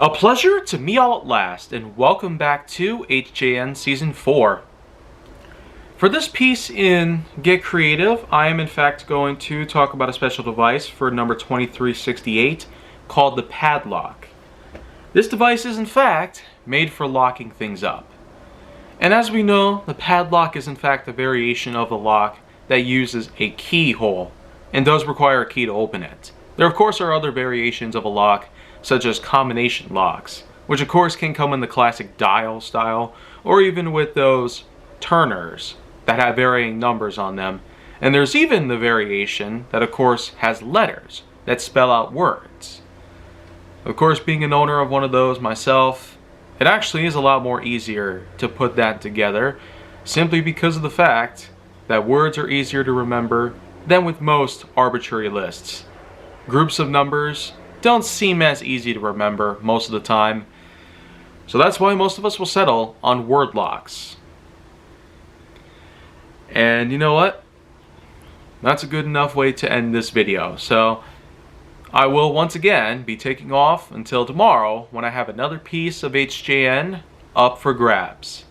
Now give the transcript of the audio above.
A pleasure to meet all at last, and welcome back to HJN Season 4. For this piece in Get Creative, I am in fact going to talk about a special device for number 2368 called the Padlock. This device is in fact made for locking things up. And as we know, the Padlock is in fact a variation of the lock that uses a keyhole and does require a key to open it. There of course are other variations of a lock, such as combination locks, which of course can come in the classic dial style, or even with those turners that have varying numbers on them. And there's even the variation that of course has letters that spell out words. Of course, being an owner of one of those myself, it actually is a lot more easier to put that together, simply because of the fact that words are easier to remember than with most arbitrary lists. Groups of numbers don't seem as easy to remember most of the time, so that's why most of us will settle on word locks. And you know what? That's a good enough way to end this video. So I will once again be taking off until tomorrow when I have another piece of HJN up for grabs.